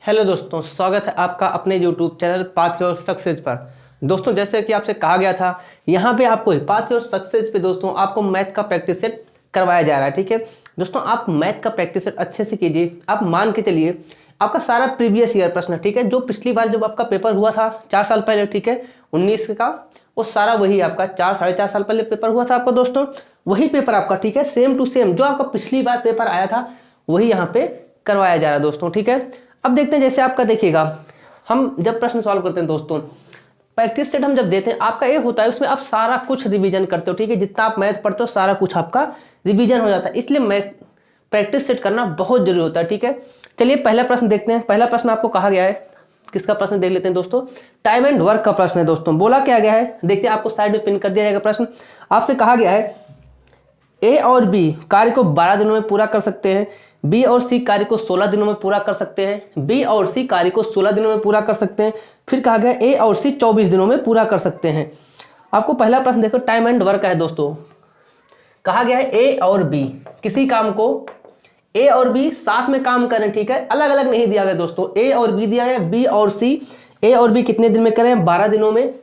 Hello दोस्तों, स्वागत है आपका अपने YouTube channel path your success पर। दोस्तों, जैसे कि आपसे कहा गया था, यहाँ पे आपको पाथ योर सक्सेस पे दोस्तों आपको मैथ का प्रैक्टिस सेट करवाया जा रहा है। ठीक है दोस्तों, आप मैथ का प्रैक्टिस सेट अच्छे से कीजिए। आप मान के चलिए आपका सारा प्रीवियस ईयर प्रश्न, ठीक है, जो पिछली बार जब आपका पेपर हुआ था 4 साल पहले, ठीक है, 19 का, वो सारा वही आपका 4-4.5 साल पहले पेपर हुआ था आपका दोस्तों, वही पेपर आपका, ठीक है, सेम टू सेम जो आपका पिछली बार पेपर आया था वही यहाँ पे करवाया जा रहा है दोस्तों। ठीक है, अब देखते हैं, जैसे आपका देखिएगा, हम जब प्रश्न सॉल्व करते हैं दोस्तों, प्रैक्टिस सेट हम जब देते हैं, आपका ये होता है उसमें आप सारा कुछ रिवीजन करते हो। ठीक है, जितना आप मैथ पढ़ते हो सारा कुछ आपका रिवीजन हो जाता है, इसलिए मैथ प्रैक्टिस सेट करना बहुत जरूरी होता है। ठीक है, चलिए पहला प्रश्न देखते हैं। पहला प्रश्न आपको कहा गया है, किसका प्रश्न देख लेते हैं दोस्तों, टाइम एंड वर्क का प्रश्न है दोस्तों। बोला क्या गया है, देखिए आपको साइड में पिन कर दिया जाएगा। प्रश्न आपसे कहा गया है ए और बी कार्य को 12 दिनों में पूरा कर सकते हैं, बी और सी कार्य को 16 दिनों में पूरा कर सकते हैं, बी और सी कार्य को 16 दिनों में पूरा कर सकते हैं, फिर कहा गया ए और सी 24 दिनों में पूरा कर सकते हैं। आपको पहला प्रश्न देखो, टाइम एंड वर्क है दोस्तों। कहा गया है ए और बी, किसी काम को ए और बी साथ में काम करें, ठीक है, अलग अलग नहीं दिया गया दोस्तों, ए और बी दिया गया, बी और सी, ए और बी कितने दिन में करें, 12 दिनों में।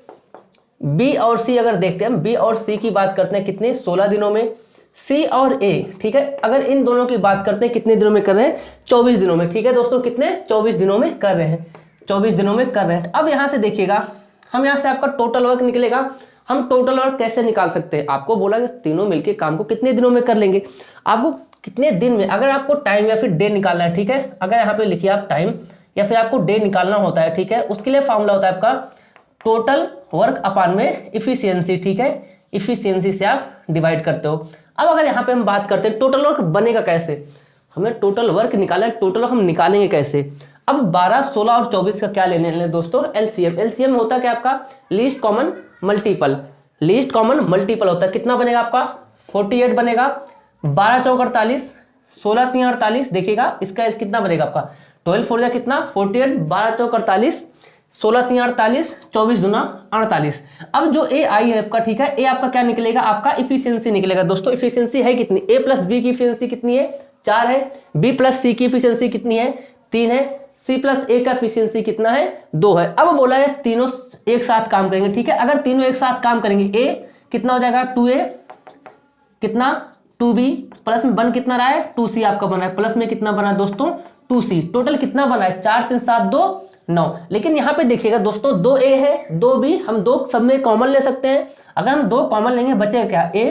बी और सी अगर देखते हैं, बी और सी की बात करते हैं कितने, 16 दिनों में। सी और ए, ठीक है, अगर इन दोनों की बात करते हैं कितने दिनों में कर रहे हैं, 24 दिनों में। ठीक है दोस्तों, कितने, 24 दिनों में कर रहे हैं, 24 दिनों में कर रहे हैं। अब यहां से देखिएगा, हम यहां से आपका टोटल वर्क निकलेगा। हम टोटल वर्क कैसे निकाल सकते हैं, आपको बोला कि तीनों मिलकर काम को कितने दिनों में कर लेंगे, आपको कितने दिन में, अगर आपको टाइम या फिर डे निकालना है, ठीक है, अगर यहाँ पे लिखिए आप टाइम या फिर आपको डे निकालना होता है, ठीक है, उसके लिए फॉर्मूला होता है आपका टोटल वर्क अपान में इफिशियंसी। ठीक है, इफिशियंसी से आप डिवाइड करते हो। अब अगर यहाँ पे हम बात करते हैं टोटल वर्क बनेगा कैसे, हमें टोटल वर्क निकालना है, टोटल वर्क हम निकालेंगे कैसे। अब 12, 16 और 24 का क्या लेने हैं दोस्तों, एलसीएम। एलसीएम होता है क्या आपका, least common multiple, least common multiple होता है। कितना बनेगा आपका, 48 बनेगा, 12 चौक 48, 16 3 48, देखिएगा इसका कितना बनेगा आपका, 12 4 जा कितना 48, 12 चौक 48, 16 3 48, 24 दूना 48। अब जो ए आई है आपका, ठीक है, ए आपका क्या निकलेगा, आपका इफिशियंसी निकलेगा दोस्तों। इफिशियंसी है कितनी, ए प्लस बी की इफिशियंसी कितनी है, 4 है, बी प्लस सी की इफिशियंसी कितनी है, 3 है, सी प्लस ए का इफिशियंसी कितना है, 2 है। अब बोला है तीनों एक साथ काम करेंगे, ठीक है, अगर तीनों एक साथ काम करेंगे, ए कितना हो जाएगा 2a, कितना 2b, प्लस में बन कितना रहा है 2c आपका बना है, प्लस में कितना बना है दोस्तों 2c, टोटल कितना बना है 4 3 7 2 9। लेकिन यहाँ पे देखिएगा दोस्तों 2a है 2b, हम दो सब में कॉमन ले सकते हैं, अगर हम 2 कॉमन लेंगे बचेगा क्या, a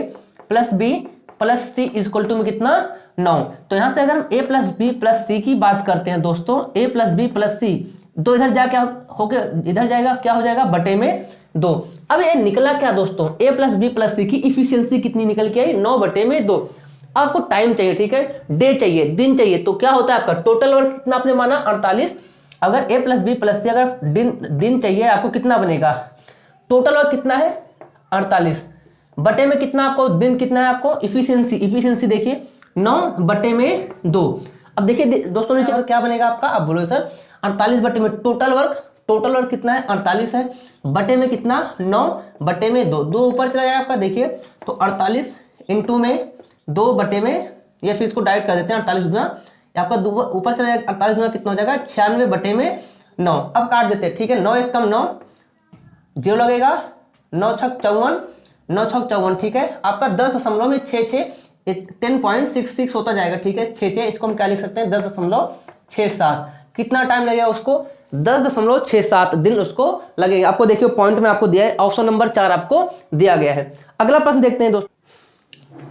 plus b plus c equal to में कितना 9। तो यहाँ से अगर हम a plus b plus c की बात करते हैं दोस्तों, a plus b plus c, 2 इधर जा क्या हो गया, इधर जाएगा क्या हो जाएगा, बटे में 2। अब ये निकला क्या दोस्तों, a प्लस बी प्लस सी की इफिशियंसी कितनी निकल के आई, 9 बटे में 2। आपको टाइम चाहिए, ठीक है, डे चाहिए, दिन चाहिए, तो क्या होता है आपका टोटल वर्क कितना आपने माना 48। अगर a प्लस बी प्लस सी अगर दिन चाहिए आपको कितना बनेगा, टोटल वर्क कितना है 48 बटे में कितना, आपको दिन कितना है आपको, इफिशियंसी, इफिशियंसी देखिए 9 बटे में 2। अब देखिए दोस्तों नीचे क्या बनेगा आपका, अब बोलो सर 48 बटे में टोटल वर्क, टोटल वर्क कितना है 48 है, बटे में कितना 9 बटे में 2, 2 ऊपर चला जाएगा आपका, देखिए तो 48 इंटू में 2 बटे में, या फिर इसको डायरेक्ट कर देते हैं 48 गुना, आपका ऊपर चला जाएगा 48 गुना कितना हो जाएगा 96 बटे में 9। अब काट देते हैं, ठीक है, 9 एक कम 9, 0 लगेगा, 9 छक 54, 9 छक 54, ठीक है, आपका 10.66 10.66 होता जाएगा, ठीक है, 6 इसको हम क्या लिख सकते हैं 10.67। कितना टाइम लगेगा उसको, 10.67 दिन उसको लगेगा। आपको देखिए पॉइंट में आपको दिया है, ऑप्शन नंबर 4 आपको दिया गया है। अगला प्रश्न देखते हैं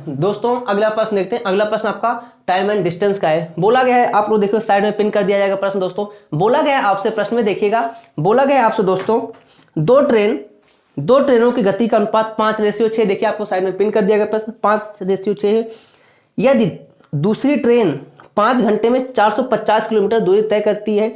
दोस्तों, अगला प्रश्न देखते हैं। अगला प्रश्न आपका टाइम एंड डिस्टेंस का है। बोला गया है, आप लोग देखिए साइड में पिन कर दिया जाएगा प्रश्न दोस्तों। बोला गया है आपसे, प्रश्न में देखिएगा, बोला गया है आपसे दोस्तों, दो ट्रेनों की गति का अनुपात 5:6, देखिए आपको साइड में पिन कर दिया गया प्रश्न, 5:6 है। यदि दूसरी ट्रेन 5 घंटे में 450 किलोमीटर दूरी तय करती है,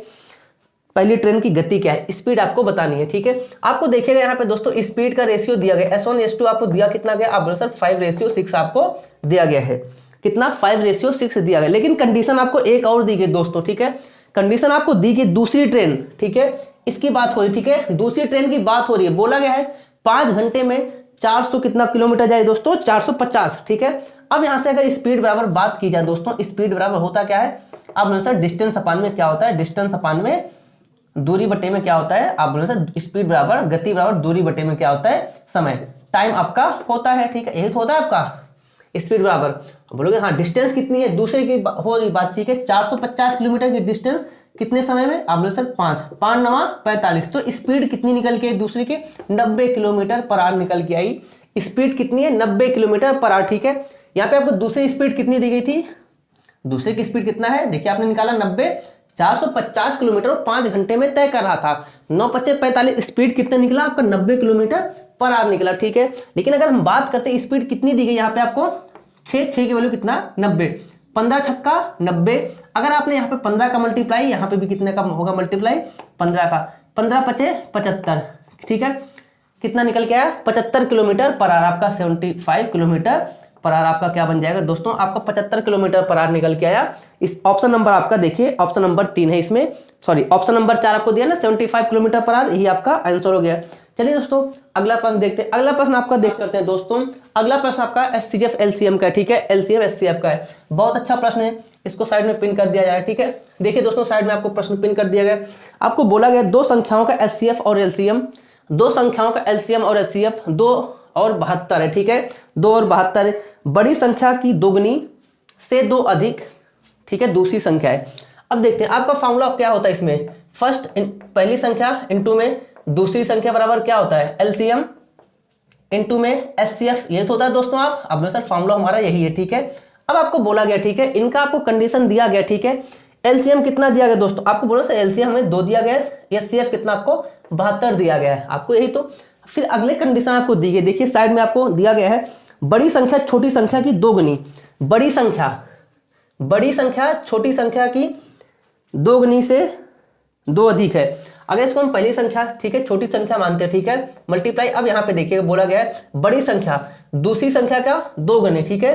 पहली ट्रेन की गति क्या है, स्पीड आपको बतानी है, ठीक है। आपको देखिएगा यहाँ पे दोस्तों स्पीड का रेशियो दिया गया, S1 S2 आपको दिया कितना गया, आप बोलो सर 5:6 आपको दिया गया है, कितना 5:6 दिया गया। लेकिन कंडीशन आपको एक और दी गई दोस्तों, ठीक है, कंडीशन आपको दी गई दूसरी ट्रेन, ठीक है, इसकी बात हो रही, ठीक है, दूसरी ट्रेन की बात हो रही है। बोला गया है 5 घंटे में 400 कितना किलोमीटर जाए दोस्तों, 450, ठीक है। अब यहाँ से अगर स्पीड बराबर बात की जाए दोस्तों, स्पीड बराबर होता क्या है, आप बोले सर डिस्टेंस अपान में क्या होता है, डिस्टेंस अपान में दूरी बटे में क्या होता है, आप बोले सर स्पीड बराबर गति बराबर दूरी बटे में क्या होता है, समय, टाइम आपका होता है, ठीक है, यही तो होता है आपका स्पीड बराबर। बोलोगे हाँ डिस्टेंस कितनी है, दूसरे की हो रही बात, ठीक है, 450 किलोमीटर की डिस्टेंस कितने समय में, आप बोले सर 5 9 45, तो स्पीड कितनी निकल के आई दूसरे की, 90 किलोमीटर पर आवर निकल के आई। स्पीड कितनी है, 90 किलोमीटर पर आवर, ठीक है। यहाँ पे आपको दूसरी स्पीड कितनी दी गई थी, दूसरे की स्पीड कितना है, देखिए आपने निकाला 90, 450 किलोमीटर 5 घंटे में तय कर रहा था, 9 5 45, स्पीड कितना निकला आपका, 90 किलोमीटर पर आवर निकला, ठीक है। लेकिन अगर हम बात करते हैं स्पीड कितनी दी गई यहाँ पे आपको, 6 की वैल्यू कितना 90, 15 छक्का 90, अगर आपने यहाँ पे 15 का मल्टीप्लाई, यहाँ पे भी कितने का होगा मल्टीप्लाई, 15 का, 15 पचे 75, ठीक है, कितना निकल के आया 75 किलोमीटर पर आवर, आपका 75 किलोमीटर पर आवर आपका क्या बन जाएगा दोस्तों, आपका 75 किलोमीटर पर आवर निकल के आया। इस ऑप्शन नंबर आपका देखिए ऑप्शन नंबर 3 है इसमें, सॉरी ऑप्शन नंबर 4 आपको दिया ना 75 किलोमीटर पर आवर, यही आपका आंसर हो गया। चलिए दोस्तों अगला प्रश्न देखते हैं, अगला प्रश्न आपका देख करते हैं दोस्तों, अगला प्रश्न आपका एचसीएफ एलसीएम का, ठीक है, एलसीएम एचसीएफ का है, बहुत अच्छा प्रश्न है, इसको साइड में पिन कर दिया जाए, ठीक है। देखिए दोस्तों साइड में आपको प्रश्न पिन कर दिया गया, आपको बोला गया दो संख्याओं का एचसीएफ और एलसीएम, दो संख्याओं का एलसीएम और एचसीएफ 2 और 72 है, ठीक है, 2 और 72, बड़ी संख्या की दोगुनी से 2 अधिक, ठीक है, दूसरी संख्या है। अब देखते हैं आपका फॉर्मूला क्या होता है इसमें, फर्स्ट पहली संख्या इनटू में दूसरी संख्या बराबर क्या होता है, एलसीएम इनटू में एचसीएफ, ये तो होता है दोस्तों। आप अब सर फॉर्मूला हमारा यही है, ठीक है। अब आपको बोला गया, ठीक है, इनका आपको कंडीशन दिया गया, ठीक है, एलसीएम कितना दिया गया दोस्तों, आपको बोला सर एलसीएम हमें 2 दिया गया है, एचसीएफ कितना आपको 72 दिया गया है, आपको यही तो। फिर अगले कंडीशन आपको दी गई, देखिए साइड में आपको दिया गया है बड़ी संख्या छोटी संख्या की दोगुनी, बड़ी संख्या छोटी संख्या की दोगुनी से 2 अधिक है। अगर इसको हम पहली संख्या, ठीक है, छोटी संख्या मानते हैं, ठीक है, मल्टीप्लाई, अब यहाँ पे देखिए बोला गया है बड़ी संख्या दूसरी संख्या का 2 गुनी, ठीक है,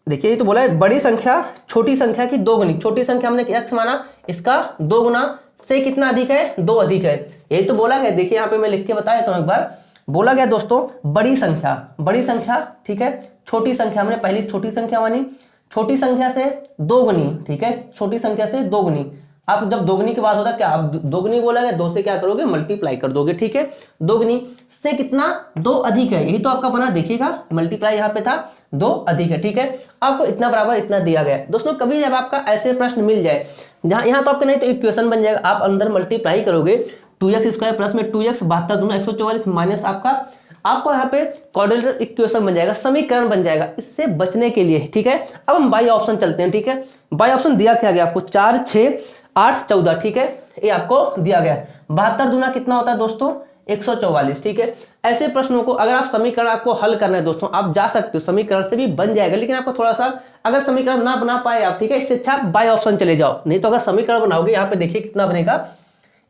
देखिए ये तो बोला है बड़ी संख्या छोटी संख्या की 2 गुनी, छोटी संख्या हमने x माना, इसका 2 गुना से कितना अधिक है, 2 अधिक है, यही तो बोला गया। देखिए यहाँ पे मैं लिख के बता देता हूँ एक बार, बोला गया दोस्तों बड़ी संख्या, ठीक है, छोटी संख्या हमने पहली छोटी संख्या मानी, छोटी संख्या से 2 गुनी, ठीक है, छोटी संख्या से 2 गुनी, आप जब दोगुनी की बात होता है क्या, आप दोगुनी बोला गया, 2 से क्या करोगे मल्टीप्लाई कर दोगे, ठीक है, दोगुनी से कितना 2 अधिक है, यही तो आपका बना, देखिएगा मल्टीप्लाई यहाँ पे था 2 अधिक है, ठीक है, आपको इतना बराबर इतना दिया गया दोस्तों। कभी जब आपका ऐसे प्रश्न मिल जाए जहां यहाँ तो आपका नहीं तो इक्वेशन बन जाएगा, आप अंदर मल्टीप्लाई करोगे 2x स्क्वायर प्लस में 2x 72 गुना 144 माइनस आपको यहाँ पे क्वाड्रेटिक इक्वेशन बन जाएगा, समीकरण बन जाएगा, इससे बचने के लिए, ठीक है। अब हम बाई ऑप्शन चलते हैं, ठीक है, बाई ऑप्शन दिया क्या गया आपको 4 6 8 14, ठीक है, ये आपको दिया गया। 72 दूना कितना होता है दोस्तों 144, ठीक है। ऐसे प्रश्नों को अगर आप समीकरण आपको हल करना है दोस्तों, आप जा सकते हो, समीकरण से भी बन जाएगा, लेकिन आपको थोड़ा सा अगर समीकरण ना बना पाए आप, ठीक है, इससे अच्छा बाय ऑप्शन चले जाओ, नहीं तो अगर समीकरण बनाओगे यहाँ पे देखिए कितना बनेगा,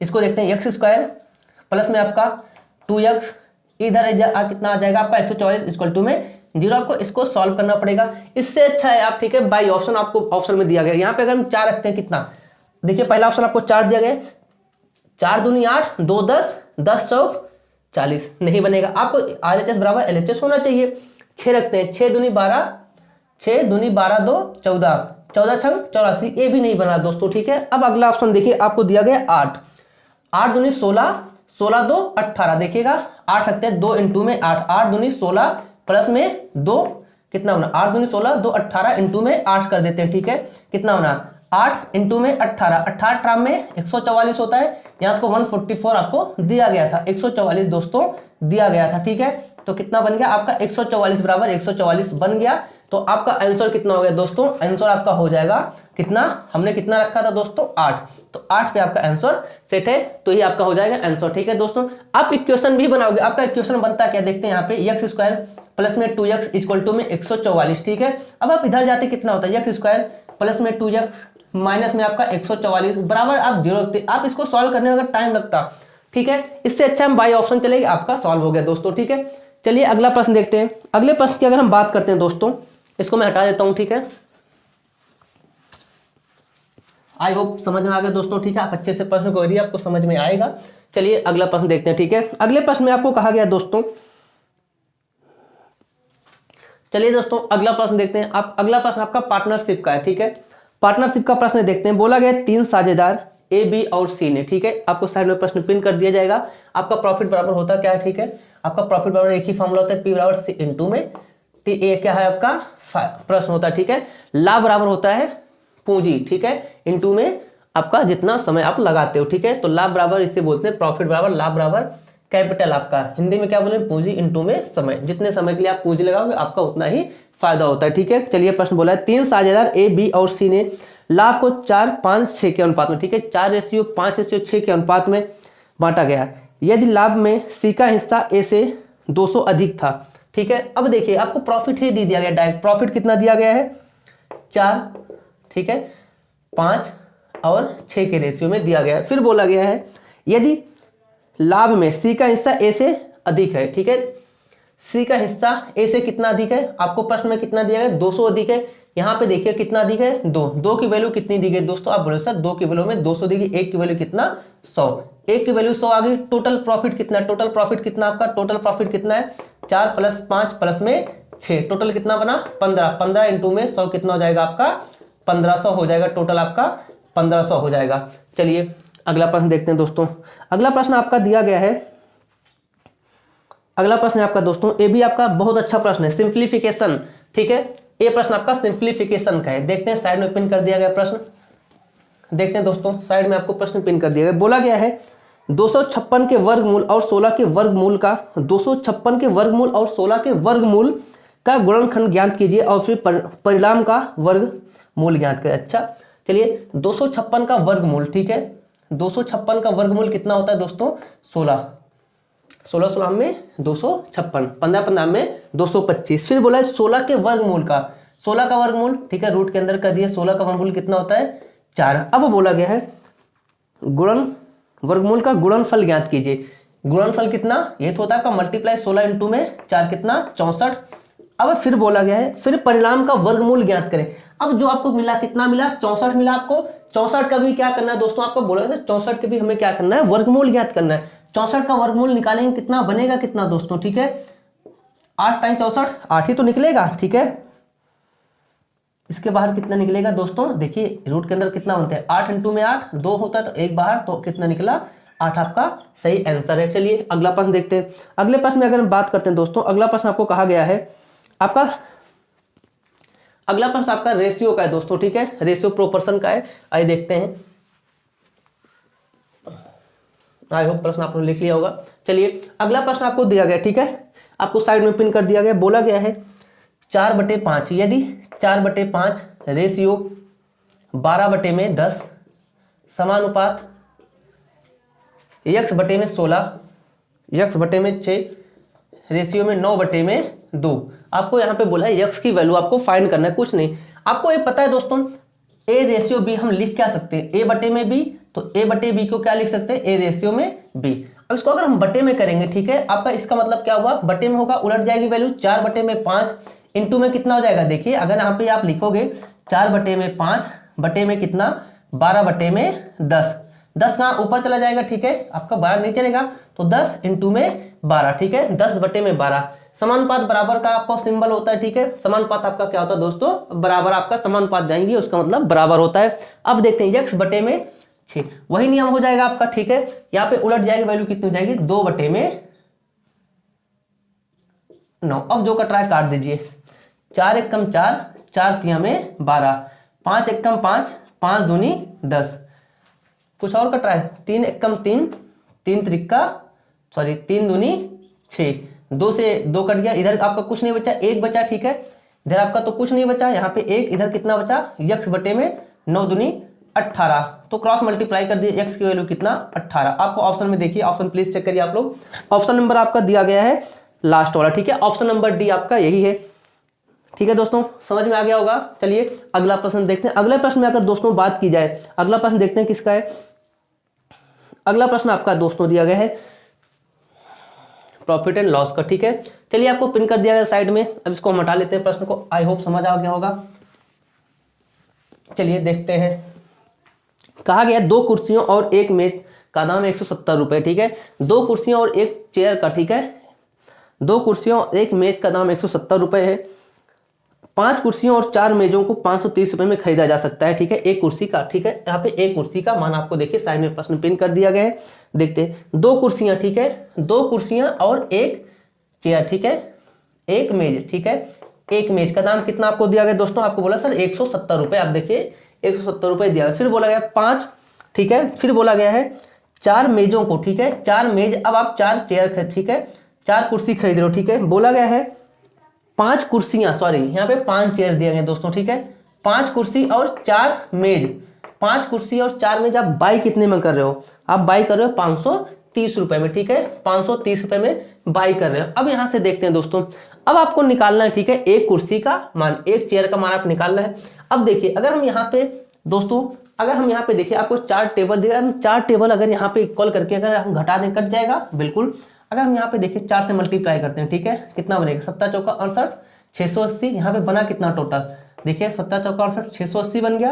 इसको देखते हैं, x स्क्वायर प्लस में आपका 2x इधर कितना आ जाएगा आपका 144 इक्वल टू में 0, आपको इसको सॉल्व करना पड़ेगा, इससे अच्छा है आप, ठीक है, बाय ऑप्शन आपको ऑप्शन में दिया गया। यहाँ पे अगर हम 4 रखते हैं कितना, देखिए पहला ऑप्शन आपको 4 दिया गया, 4 दूनी 8 2 10 10 चौक 40, नहीं बनेगा, आपको RHS बराबर LHS होना चाहिए। 6 रखते हैं, 6 दूनी 12 6 दूनी 12 2 14 14 छंग 84, ये भी नहीं बना दोस्तों, ठीक है। अब अगला ऑप्शन देखिए आपको दिया गया 8 दूनी 16 16 2 18, देखिएगा 8 रखते हैं 2 इंटू में 8 दूनी 16 प्लस में 2 कितना होना, 8 दूनी 16 2 18 इंटू में 8 कर देते हैं, ठीक है, कितना होना 8 इंटू में 18 18 में 144 होता है, यहाँ आपको 144 आपको दिया गया था, 144 दोस्तों दिया गया था, ठीक है। तो कितना बन गया आपका 144 बराबर 144 बन गया, तो आपका आंसर कितना हो गया दोस्तों, आंसर आपका हो जाएगा कितना, हमने कितना रखा था दोस्तों 8, तो 8 पे आपका आंसर सेट है, तो ये आपका हो जाएगा आंसर, ठीक है दोस्तों। आप इक्वेशन भी बनाओगे, आपका इक्वेशन बनता क्या देखते हैं यहाँ पे, x स्क्वायर प्लस में 2x इक्वल टू में 144, ठीक है। अब आप इधर जाते कितना होता है, x स्क्वायर प्लस में 2x माइनस में आपका 144 बराबर आप 0 रखते, आप इसको सॉल्व करने में अगर टाइम लगता, ठीक है, इससे अच्छा हम बाई ऑप्शन चलेंगे, आपका सॉल्व हो गया दोस्तों, ठीक है। चलिए अगला प्रश्न देखते हैं, अगले प्रश्न की अगर हम बात करते हैं दोस्तों, इसको मैं हटा देता हूं, ठीक है, आई होप समझ में आ गया दोस्तों, ठीक है, आप अच्छे से प्रश्न को करिए, आपको समझ में आएगा। चलिए अगला प्रश्न देखते हैं, ठीक है। अगले प्रश्न में आपको कहा गया दोस्तों चलिए दोस्तों अगला प्रश्न देखते हैं। आप अगला प्रश्न आपका पार्टनरशिप का है, ठीक है। पार्टनरशिप का प्रश्न देखते हैं। बोला गया 3 साझेदार ए, बी और सी ने, ठीक है। आपको साइड में प्रश्न पिन कर दिया जाएगा। आपका प्रॉफिट बराबर होता क्या है, ठीक है। आपका प्रॉफिट बराबर एक ही फॉर्मूला होता है, पी बराबर सी इंटू में टी, ए क्या है आपका प्रश्न होता है, ठीक है। लाभ बराबर होता है पूंजी, ठीक है, इंटू में आपका जितना समय आप लगाते हो, ठीक है। तो लाभ बराबर इसे बोलते हैं प्रॉफिट बराबर लाभ बराबर कैपिटल आपका, हिंदी में क्या बोले पूंजी इंटू में समय। जितने समय के लिए आप पूंजी लगाओगे आपका उतना ही फायदा होता है, ठीक है। चलिए प्रश्न बोला है 3 साझेदार ए, बी और सी ने लाभ को 4:5:6 के अनुपात में, ठीक है, 4:5:6 के अनुपात में बांटा गया। यदि लाभ में सी का हिस्सा ए से 200 अधिक था, ठीक है। अब देखिए आपको प्रॉफिट ही दे दिया गया, डायरेक्ट प्रॉफिट कितना दिया गया है 4, ठीक है, 5 और 6 के रेशियो में दिया गया है। फिर बोला गया है यदि लाभ में सी का हिस्सा ए से अधिक है, ठीक है, सी का हिस्सा ए से कितना अधिक है, आपको प्रश्न में कितना दिया गया 200 अधिक है। यहाँ पे देखिए कितना अधिक है 2 की वैल्यू कितनी दी गई दोस्तों, आप बोले सर 2 की वैल्यू में 200 दी गई, 1 की वैल्यू कितना 100, 1 की वैल्यू 100 आ गई। टोटल प्रॉफिट कितना, टोटल प्रॉफिट कितना आपका, टोटल प्रॉफिट कितना है 4 + 5 + में 6, टोटल कितना बना 15, 15 इंटू में 100 कितना हो जाएगा आपका 1500 हो जाएगा, टोटल आपका 1500 हो जाएगा। चलिए अगला प्रश्न देखते हैं दोस्तों। अगला प्रश्न आपका दिया गया है, अगला प्रश्न है आपका दोस्तों, ये भी आपका बहुत अच्छा प्रश्न है, सिंप्लीफिकेशन, ठीक है। ये प्रश्न आपका सिंप्लीफिकेशन का है। देखते हैं साइड में पिन कर दिया गया प्रश्न, देखते हैं दोस्तों साइड में आपको प्रश्न पिन कर दिया गया। बोला गया है 256 के वर्गमूल और 16 के वर्गमूल का 256 के वर्गमूल और 16 के वर्गमूल का गुणनखंड ज्ञात कीजिए और फिर परिणाम का वर्गमूल ज्ञात करें। अच्छा चलिए 256 का वर्गमूल, ठीक है, 256 का वर्गमूल कितना होता है दोस्तों 16, 16 16 में 256, 15 15 में 225। फिर बोला है 16 के वर्गमूल का, 16 का वर्गमूल, ठीक है, रूट के अंदर कर दिया, 16 का वर्गमूल कितना होता है 4। अब बोला गया है वर्गमूल का गुणनफल ज्ञात कीजिए। गुणनफल कितना, ये तो होता है मल्टीप्लाई 16 इंटू में 4 कितना 64। अब फिर बोला गया है फिर परिणाम का वर्गमूल ज्ञात करें। अब जो आपको मिला कितना मिला 64 मिला आपको, 64 का भी क्या करना है दोस्तों, आपको बोला था 64 के भी हमें क्या करना है वर्गमूल ज्ञात करना है। 64 का वर्गमूल निकालेंगे कितना बनेगा कितना दोस्तों, ठीक है, 8 × 64 8 ही तो निकलेगा, ठीक है। इसके बाहर कितना निकलेगा दोस्तों, देखिए रूट के अंदर कितना बनता है 8 इंटू में 8 2 होता है, तो एक बाहर, तो कितना निकला 8 आपका सही आंसर है। चलिए अगला प्रश्न देखते हैं। अगले प्रश्न में अगर हम बात करते हैं दोस्तों, अगला प्रश्न आपको कहा गया है आपका, अगला प्रश्न आपका रेशियो का है दोस्तों, ठीक है, रेशियो प्रोपोर्शन का है। आइए देखते हैं, आई होप प्रश्न आपने लिख लिया होगा। चलिए अगला प्रश्न आपको दिया गया, ठीक है, आपको साइड में पिन कर दिया गया। बोला गया है 4/5 यदि 4/5 रेशियो 12/10 समानुपात x/16 x/6 रेशियो में 9/2। आपको यहाँ पे बोला है x की वैल्यू आपको फाइंड करना है, कुछ नहीं। आपको ये पता है दोस्तों a रेशियो b हम लिख क्या सकते हैं a/b, तो a/b को क्या लिख सकते हैं a रेशियो में b। अब इसको अगर हम बटे में करेंगे, ठीक है, आपका इसका मतलब क्या हुआ बटे में होगा, उलट जाएगी वैल्यू 4/5 इंटू में कितना हो जाएगा, देखिए अगर यहाँ पे आप लिखोगे 4/5 बटे में कितना 12/10, 10 कहाँ ऊपर चला जाएगा, ठीक है, आपका 12 नहीं चलेगा, तो 10 इंटू में 12, ठीक है, 10/12। समानुपात बराबर का आपका सिंबल होता है, ठीक है, समानुपात आपका क्या होता है दोस्तों बराबर, आपका समानुपात जाएंगे उसका मतलब बराबर होता है। अब देखते हैं x/6 वही नियम हो जाएगा आपका, ठीक है, यहाँ पे उलट जाएगी वैल्यू कितनी हो जाएगी 2/9। अब जो कट रहा है काट दीजिए, 4 एकम 4 4 तिया में 12, 5 एकम 5 5 दूनी 10, कुछ और कट रहा है 3 एकम 3 3 त्रिका 3 दूनी 6, 2 से 2 कट गया, इधर आपका कुछ नहीं बचा, 1 बचा, ठीक है, इधर आपका तो कुछ नहीं बचा, यहाँ पे 1, इधर कितना बचा x/9 दूनी 18, तो क्रॉस मल्टीप्लाई कर दिए, x की वैल्यू कितना 18। आपको ऑप्शन में देखिए, ऑप्शन प्लीज चेक करिए आप लोग, ऑप्शन नंबर आपका दिया गया है लास्ट वाला, ठीक है, ऑप्शन नंबर डी आपका यही है, ठीक है दोस्तों, समझ में आ गया होगा। चलिए अगला प्रश्न देखते हैं। अगले प्रश्न में अगर दोस्तों बात की जाए, अगला प्रश्न देखते हैं किसका है। अगला प्रश्न आपका दोस्तों दिया गया है प्रॉफिट एंड लॉस का, ठीक है, चलिए आपको पिन कर दिया गया साइड में। अब इसको हम हटा लेते हैं प्रश्न को, आई होप समझ आ गया होगा। चलिए देखते हैं, कहा गया 2 कुर्सियों और 1 मेज का दाम 170 रुपए, ठीक है, 2 कुर्सियों और 1 चेयर का, ठीक है, 2 कुर्सियों और 1 मेज का दाम 170 रुपए है। 5 कुर्सियों और 4 मेजों को 530 रुपए में खरीदा जा सकता है, ठीक है, एक कुर्सी का, ठीक है। यहाँ पे एक कुर्सी का मान आपको देखिए साइड में प्रश्न पिन कर दिया गया है, देखते हैं। 2 कुर्सियां, ठीक है, 2 कुर्सियां और एक चेयर, ठीक है, एक मेज, ठीक है, एक मेज का दाम कितना आपको दिया गया दोस्तों, आपको बोला सर 170 रुपए, आप देखिए 170 रुपए दिया गया। फिर बोला गया 5, ठीक है, फिर बोला गया है 4 मेजों को, ठीक है, 4 मेज, अब आप 4 चेयर, ठीक है, 4 कुर्सी खरीद रहे हो, ठीक है। बोला गया है 5 कुर्सियां, सॉरी यहाँ पे 5 चेयर दिए गए दोस्तों, ठीक है, 5 कुर्सी और 4 मेज, 5 कुर्सी और 4 मेज, आप बाई कितने में कर रहे हो, आप बाई कर रहे हो 530 रुपए में, ठीक है, 530 रुपए में बाई कर रहे हो। अब यहां से देखते हैं दोस्तों, अब आपको निकालना है, ठीक है, एक कुर्सी का मान, एक चेयर का मान आप निकालना है। अब देखिए अगर हम यहाँ पे दोस्तों, अगर हम यहाँ पे देखिए आपको 4 टेबल दिया, हम 4 टेबल अगर यहाँ पे इक्वल करके अगर हम घटा दें कट जाएगा बिल्कुल। अगर हम यहाँ पे देखिए 4 से मल्टीप्लाई करते हैं, ठीक है, कितना बनेगा, 7 चौका 68, 680, यहाँ पे बना कितना टोटल, देखिए 7 चौका 68, 680 बन गया।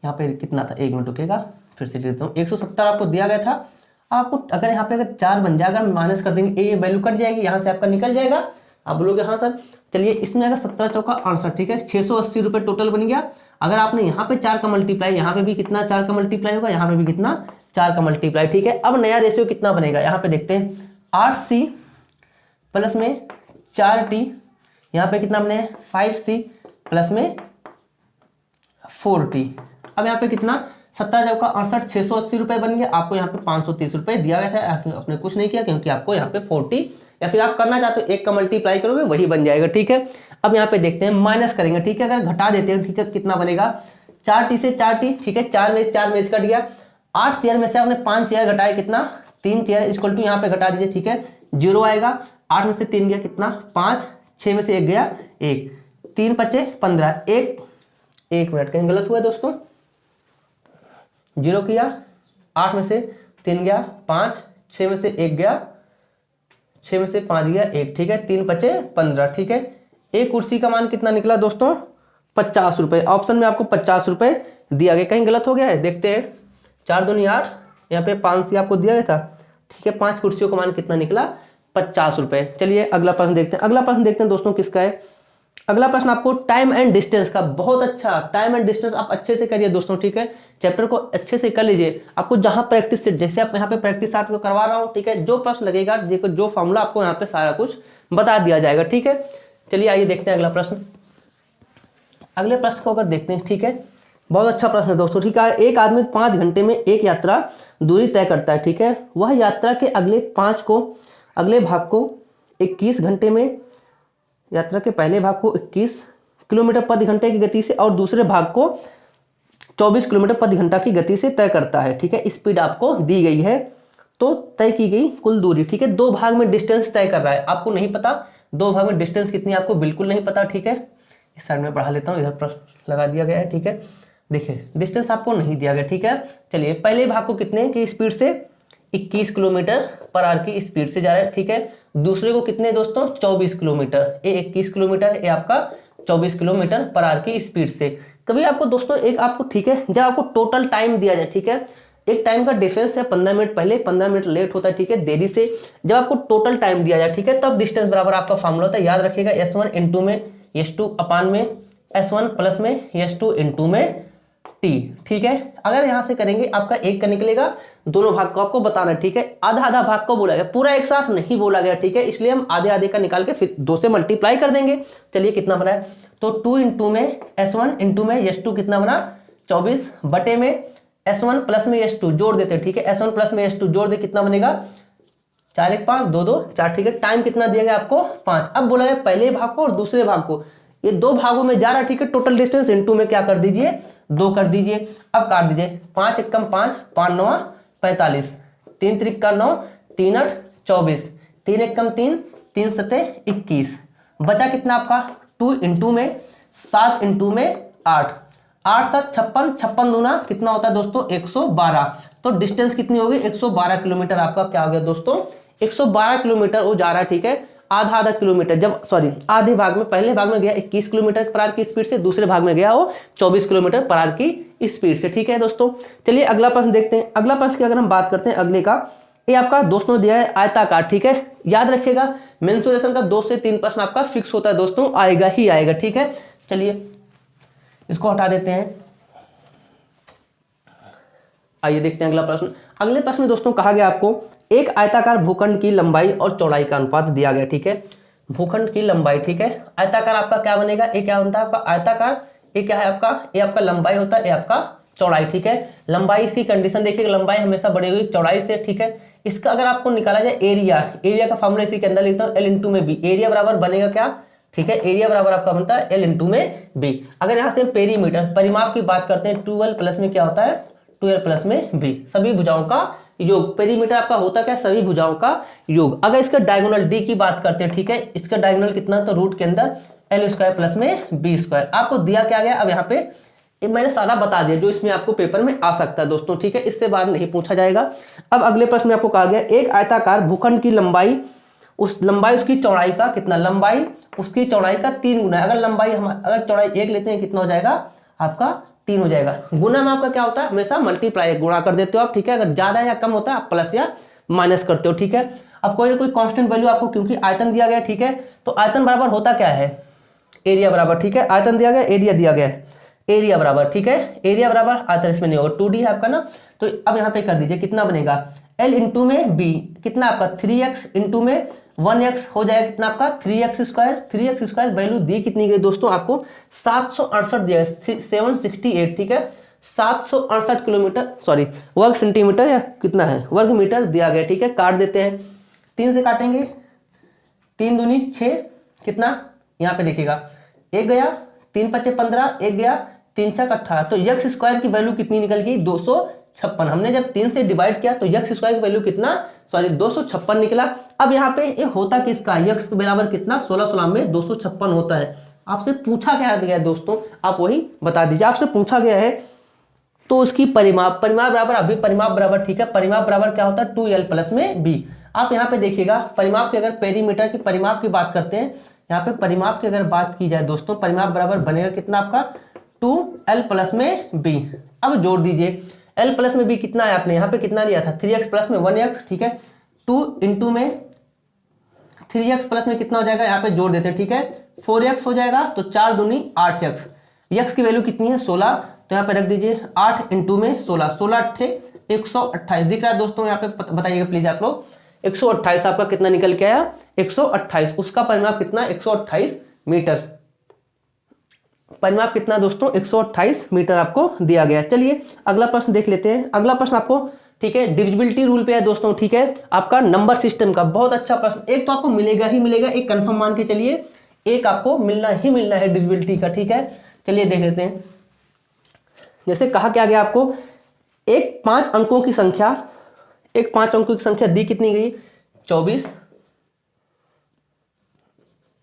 यहाँ पे कितना था, 1 मिनट रुकेगा, फिर से लिखता हूँ, 170 आपको दिया गया था। आपको अगर यहाँ पे अगर 4 बन जाएगा, माइनस कर देंगे, ये वैल्यू कट जाएगी, यहाँ से आपका निकल जाएगा। आप बोलोगे हाँ सर, चलिए इसमें अगर 17 चौका 68, ठीक है, 680 रुपए टोटल बन गया। अगर आपने यहाँ पे 4 का मल्टीप्लाई, यहाँ पे भी कितना 4 का मल्टीप्लाई होगा, यहाँ पे भी कितना 4 का मल्टीप्लाई, ठीक है। अब नया रेशियो कितना बनेगा, यहाँ पे देखते हैं, 8C प्लस में 4T, यहाँ पे कितना बने 5C प्लस में 4T। अब यहाँ पे कितना 17 चौका 68, 680 रुपए बन गया। आपको यहाँ पे 530 रुपए दिया गया था, आपने कुछ नहीं किया क्योंकि आपको यहाँ पे 40, या फिर आप करना चाहते हो 1 का मल्टीप्लाई करोगे वही बन जाएगा, ठीक है। अब यहाँ पे देखते हैं माइनस करेंगे, ठीक है, अगर घटा देते हैं, ठीक है, कितना बनेगा 4T से 4T, ठीक है, 4 मेज कट गया। 8 चेयर में से आपने 5 चेयर घटाए, कितना 3 चेयर इक्वल टू यहाँ पे घटा दीजिए, ठीक है, 0 आएगा। 8 में से 3 गया कितना 5, 6 में से 1 गया 1, 3 बचे 15, 1 मिनट कहीं गलत हुआ है दोस्तों, 0 किया, 8 में से 3 गया 5, 6 में से 1 गया, 6 में से 5 गया 1, ठीक है, 3 बचे 15, ठीक है। एक कुर्सी का मान कितना निकला दोस्तों 50 रुपए, ऑप्शन में आपको 50 रुपए दिया गया, कहीं गलत हो गया है, देखते हैं। 4 दूनी 8, यहाँ पे 5C आपको दिया गया था, ठीक है, 5 कुर्सियों का मान कितना निकला 50 रुपए। चलिए अगला प्रश्न देखते हैं, अगला प्रश्न देखते हैं दोस्तों किसका है। अगला प्रश्न आपको टाइम एंड डिस्टेंस का, बहुत अच्छा, टाइम एंड डिस्टेंस आप अच्छे से करिए दोस्तों, ठीक है, चैप्टर को अच्छे से कर लीजिए। आपको जहां प्रैक्टिस, जैसे आप यहाँ पे प्रैक्टिस आपको करवा रहा हूँ, ठीक है, जो प्रश्न लगेगा, जो फॉर्मूला आपको यहाँ पे सारा कुछ बता दिया जाएगा, ठीक है। चलिए आइए देखते हैं अगला प्रश्न। अगले प्रश्न को अगर देखते हैं, ठीक है, बहुत अच्छा प्रश्न है दोस्तों, ठीक है। एक आदमी 5 घंटे में एक यात्रा दूरी तय करता है, ठीक है, वह यात्रा के अगले भाग को 21 घंटे में, यात्रा के पहले भाग को 21 किलोमीटर प्रति घंटे की गति से और दूसरे भाग को 24 किलोमीटर प्रति घंटा की गति से तय करता है, ठीक है। स्पीड आपको दी गई है, तो तय की गई कुल दूरी, ठीक है, 2 भाग में डिस्टेंस तय कर रहा है, आपको नहीं पता 2 भाग में डिस्टेंस कितनी, आपको बिल्कुल नहीं पता, ठीक है। इस साइड में बढ़ा लेता हूँ, इधर प्रश्न लगा दिया गया है, ठीक है। देखिए डिस्टेंस आपको नहीं दिया गया, ठीक है। चलिए पहले भाग को कितने की स्पीड से 21 किलोमीटर पर आवर की स्पीड से जा रहा है, ठीक है। दूसरे को कितने दोस्तों 24 किलोमीटर, ये 21 किलोमीटर, ये आपका 24 किलोमीटर पर आवर की स्पीड से। कभी आपको दोस्तों एक आपको, ठीक है, जब आपको टोटल टाइम दिया जाए, ठीक है, एक टाइम का डिफरेंस है 15 मिनट पहले 15 मिनट लेट होता है, ठीक है, देरी से। जब आपको टोटल टाइम दिया जाए, ठीक है, तब डिस्टेंस बराबर आपका फॉर्मूला होता है, याद रखिएगा, S1 इंटू में S2 अपान में S1 प्लस में S2 इंटू में T, ठीक है। अगर यहां से करेंगे आपका 1 का निकलेगा, दोनों भाग को आपको बताना है, ठीक है। आधा आधा भाग को बोला गया, पूरा एक साथ नहीं बोला गया, ठीक है, इसलिए हम आधे आधे का निकाल के फिर 2 से मल्टीप्लाई कर देंगे। चलिए कितना बना है, तो 2 इंटू में S1 इंटू में S2 कितना बना 24 बटे में S1 प्लस में S2 जोड़ देते हैं, ठीक है, S1 प्लस में S2 जोड़ दे, कितना बनेगा 4 1 5 2 2 4, ठीक है। टाइम कितना दिया गया आपको 5। अब बोला गया पहले भाग को और दूसरे भाग को, ये 2 भागों में जा रहा है, ठीक है, टोटल डिस्टेंस इंटू में क्या कर दीजिए 2 कर दीजिए। अब काट दीजिए, 5 एकम 5 5 9 45, 3 त्रिक 9 3 8 24, 3 एकम 3 3 7 21, बचा कितना आपका 2 इंटू में 7 इंटू में 8 8 7 56, 56 दूना कितना होता है दोस्तों 112। तो डिस्टेंस कितनी होगी 112 किलोमीटर आपका क्या हो गया दोस्तों 112 किलोमीटर वो जा रहा है, ठीक है। आधा आधा किलोमीटर, जब सॉरी आधे भाग में, पहले भाग में गया 21 किलोमीटर पर आवर की स्पीड से, दूसरे भाग में गया वो 24 किलोमीटर पर आवर की स्पीड से, ठीक है दोस्तों। चलिए अगला प्रश्न देखते हैं। अगला प्रश्न की अगर हम बात करते हैं अगले का, ये आपका दोस्तों दिया है आयताकार, ठीक है, याद रखिएगा मेंसुरेशन का 2 से 3 प्रश्न आपका फिक्स होता है दोस्तों, आएगा ही आएगा, ठीक है। चलिए इसको हटा देते हैं। आइए देखते हैं अगला प्रश्न। अगले प्रश्न में दोस्तों कहा गया आपको एक आयताकार भूखंड की लंबाई और चौड़ाई का अनुपात दिया गया, ठीक है। भूखंड की लंबाई, ठीक है। आयताकार आपका क्या बनेगा, ये क्या बनता है आपका आयताकार, ये क्या है आपका, ये आपका लंबाई होता है, ये आपका चौड़ाई, ठीक है। लंबाई की कंडीशन देखिए, लंबाई हमेशा बड़ी हुई चौड़ाई से, ठीक है। इसका अगर आपको निकाला जाए एरिया, एरिया का फॉर्मूला इसी के अंदर लिखता हूँ, एल इंटू में बी। एरिया बराबर बनेगा क्या, ठीक है, एरिया बराबर आपका बनता है एल इंटू में बी। अगर यहाँ से पेरीमीटर परिमाप की बात करते हैं, 12 प्लस में क्या होता है, 12 प्लस में बी, सभी भुजाओं का योग। पेरीमीटर आपका होता क्या, सभी भुजाओं का योग। अगर इसका डायगोनल डी की बात करते हैं, ठीक है, इसका डायगोनल कितना, तो रूट के अंदर एल स्क्वायर प्लस में बी स्क्वायर। आपको दिया क्या गया, अब यहाँ पे मैंने सारा बता दिया जो इसमें आपको पेपर में आ सकता है दोस्तों, ठीक है, इससे बाहर नहीं पूछा जाएगा। अब अगले प्रश्न में आपको कहा गया एक आयताकार भूखंड की लंबाई, उस लंबाई उसकी चौड़ाई का कितना, लंबाई उसकी चौड़ाई का 3 गुना है। अगर लंबाई हम अगर चौड़ाई 1 लेते हैं कितना हो जाएगा आपका 3 हो जाएगा। गुना में आपका क्या होता है, हमेशा मल्टीप्लाई गुणा कर देते हो आप, ठीक है। अगर ज्यादा या कम होता है आप प्लस या माइनस करते हो, ठीक है। अब कोई ना कोई कांस्टेंट वैल्यू आपको, क्योंकि आयतन दिया गया, ठीक है, तो आयतन बराबर होता क्या है, एरिया बराबर, ठीक है। आयतन दिया गया, एरिया दिया गया है, एरिया बराबर, ठीक है, एरिया बराबर आयतन, इसमें नहीं होगा, 2D है आपका ना। तो अब यहाँ पे कर दीजिए कितना बनेगा, L इंटू में B कितना आपका 3x इंटू में 1x हो जाएगा कितना आपका 3x square. 3x square value दी कितनी गई दोस्तों आपको 768 दिया, 768, ठीक है, 768 किलोमीटर, सॉरी वर्ग सेंटीमीटर या कितना है वर्ग मीटर दिया गया, ठीक है। काट देते हैं, 3 से काटेंगे, 3 दूनी 6, कितना यहाँ पे देखिएगा 1 गया, 3 पच्चे 15, 1 गया, 3 छक 18, तो यक्स स्क्वायर की वैल्यू कितनी निकल गई 256। हमने जब 3 से डिवाइड किया तो यक्स स्क्वायर की वैल्यू कितना, सॉरी 256 निकला। अब यहाँ पे ये होता किसका, यक्स बराबर कितना 16 में 256 होता है। आपसे पूछा क्या गया है दोस्तों, आप वही बता दीजिए। आपसे पूछा गया है तो उसकी परिमाप, परिमाप बराबर, अभी परिमाप बराबर, ठीक है, परिमाप बराबर क्या होता है 2l प्लस में b। आप यहाँ पे देखिएगा परिमाप की, अगर पेरीमीटर की परिमाप की बात करते हैं, यहाँ पे परिमाप की अगर बात की जाए दोस्तों, परिमाप बराबर बनेगा कितना आपका 2l प्लस में b। अब जोड़ दीजिए, l प्लस में b कितना है, आपने यहाँ पे कितना लिया था 3x प्लस में 1x, ठीक है, 2 इंटू में 3x प्लस में कितना हो जाएगा, यहाँ पे जोड़ देते हैं, ठीक है, 4x हो जाएगा, तो 4 दूनी 8x, x की वैल्यू कितनी है 16, तो यहाँ पे रख दीजिए 8 इंटू में 16, 16 अट्ठे 128 दिख रहा है दोस्तों, यहाँ पे बताइएगा प्लीज आप लोग। 128 आपका कितना निकल के आया 128, उसका परिमाप कितना 128 मीटर। परिमाप कितना दोस्तों 128 मीटर आपको दिया गया। चलिए अगला प्रश्न देख लेते हैं। अगला प्रश्न आपको, ठीक है, डिविजिबिलिटी रूल पे है दोस्तों, ठीक है, आपका नंबर सिस्टम का बहुत अच्छा प्रश्न। एक तो आपको मिलेगा ही मिलेगा, एक कंफर्म मान के चलिए, एक आपको मिलना ही मिलना है डिविजिबिलिटी का, ठीक है। चलिए देख लेते हैं। जैसे कहा क्या गया आपको, एक 5 अंकों की संख्या, एक 5 अंकों की संख्या दी कितनी गई 24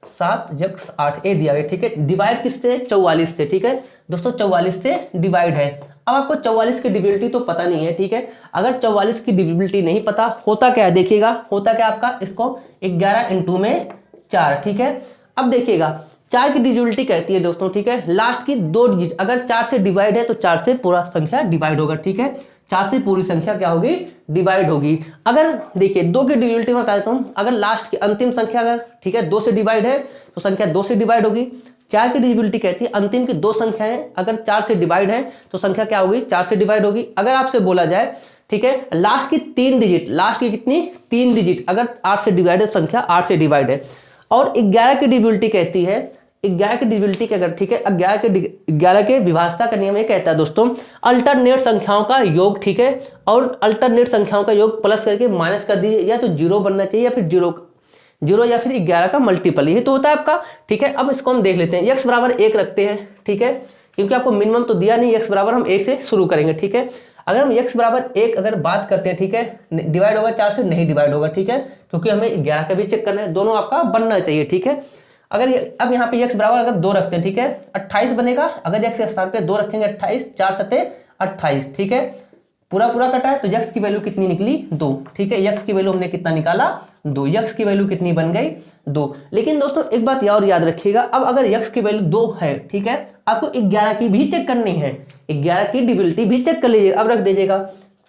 7 जक्स 8 ए दिया गया, ठीक है। डिवाइड किससे 44 से, ठीक है दोस्तों, 44 से डिवाइड है। अब आपको 44 की डिविजिबिलिटी तो पता नहीं है, ठीक है। अगर 44 की डिविजिबिलिटी नहीं पता, होता क्या है देखिएगा, होता क्या आपका, इसको 11 इंटू में 4, ठीक है। अब देखिएगा 4 की डिविजिबिलिटी कहती है दोस्तों, ठीक है, लास्ट की 2 डिजिट, अगर 4 से डिवाइड है तो 4 से पूरा संख्या डिवाइड होगा, ठीक है, 4 से पूरी संख्या क्या होगी डिवाइड होगी। अगर देखिए 2 की डिविजिबिलिटी में बता देता हूं, अगर लास्ट की अंतिम संख्या अगर, ठीक है, 2 से डिवाइड है तो संख्या 2 से डिवाइड होगी। 4 की डिविजिबिलिटी कहती है अंतिम की 2 संख्याएं अगर 4 से डिवाइड है तो संख्या क्या होगी 4 से डिवाइड होगी। अगर आपसे बोला जाए, ठीक है, लास्ट की 3 डिजिट, लास्ट की कितनी 3 डिजिट अगर 8 से डिवाइड है, संख्या 8 से डिवाइड है। और 11 की डिविजिबिलिटी कहती है, 11 की डिविजिबिलिटी के अगर, ठीक है, 11 के विभाजता का नियम ये कहता है दोस्तों, अल्टरनेट संख्याओं का योग, ठीक है, और अल्टरनेट संख्याओं का योग प्लस करके माइनस कर दीजिए, या तो 0 बनना चाहिए या फिर 0 या फिर 11 का मल्टीपल, ये तो होता है आपका, ठीक है। अब इसको हम देख लेते हैं, x बराबर 1 रखते हैं, ठीक है, क्योंकि आपको मिनिमम तो दिया नहीं, x बराबर हम 1 से शुरू करेंगे, ठीक है। अगर हम x बराबर 1 अगर बात करते हैं, ठीक है, डिवाइड होगा 4 से नहीं डिवाइड होगा, ठीक है, क्योंकि हमें 11 का भी चेक करना है, दोनों आपका बनना चाहिए, ठीक है। अगर अब यहाँ पे x बराबर अगर 2 रखते हैं, ठीक है, 28 बनेगा। अगर x के स्थान पे 2 रखेंगे 28, 4 सते 28, ठीक है, पूरा कटा है तो x की वैल्यू कितनी निकली 2, ठीक है, x की वैल्यू हमने कितना निकाला 2, x की वैल्यू कितनी बन गई 2। लेकिन दोस्तों एक बात और याद रखिएगा, अब अगर x की वैल्यू 2 है, ठीक है, आपको 11 की भी चेक करनी है, 11 की डिविजिबिलिटी भी चेक कर लीजिएगा। अब रख दीजिएगा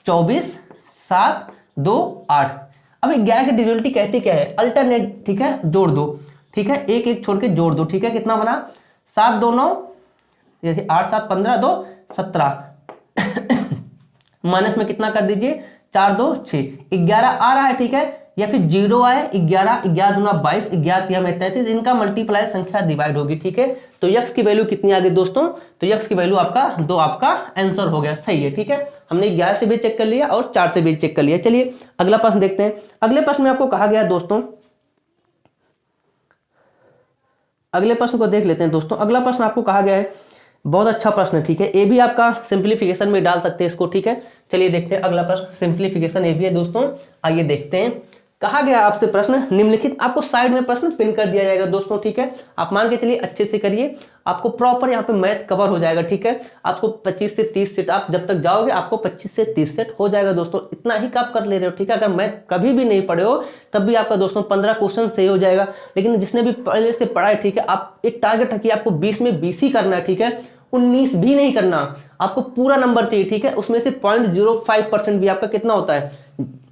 24 7 2 8। अब 11 की डिविजिबिलिटी कहती क्या है, अल्टरनेट, ठीक है, जोड़ दो, ठीक है, एक छोड़ के जोड़ दो, ठीक है, कितना बना 7 2 9, जैसे 8 7 15 2 17, माइनस में कितना कर दीजिए 4 2 6, 11 आ रहा है, ठीक है, या फिर 0 आए, 11 11 दूना 22, 11 3 में 33, इनका मल्टीप्लाई संख्या डिवाइड होगी, ठीक है। तो यक्स की वैल्यू कितनी आ गई दोस्तों, तो यक्स की वैल्यू आपका 2 आपका आंसर हो गया, सही है, ठीक है। हमने 11 से भी चेक कर लिया और 4 से भी चेक कर लिया। चलिए अगला प्रश्न देखते हैं। अगले प्रश्न में आपको कहा गया दोस्तों, अगले प्रश्न को देख लेते हैं दोस्तों। अगला प्रश्न आपको कहा गया है, बहुत अच्छा प्रश्न है, ठीक है, ये भी आपका सिंप्लीफिकेशन में डाल सकते हैं इसको, ठीक है। चलिए देखते हैं अगला प्रश्न, सिंप्लीफिकेशन ये भी है दोस्तों। आइए देखते हैं, कहा गया आपसे प्रश्न निम्नलिखित, आपको साइड में प्रश्न पिन कर दिया जाएगा दोस्तों, ठीक है। आप मान के चलिए अच्छे से करिए, आपको प्रॉपर यहाँ पे मैथ कवर हो जाएगा, ठीक है। आपको 25 से 30 सेट, आप जब तक जाओगे आपको 25 से 30 सेट हो जाएगा दोस्तों, इतना ही आप कर ले रहे हो, ठीक है। अगर मैथ कभी भी नहीं पढ़े हो तब भी आपका दोस्तों 15 क्वेश्चन सही हो जाएगा, लेकिन जिसने भी पहले से पढ़ा है, ठीक है, आप एक टारगेट रखिए, आपको 20 में 20 ही करना है, ठीक है, 19 भी नहीं करना, आपको पूरा नंबर चाहिए, ठीक है। उसमें से 0.05% भी आपका कितना होता है,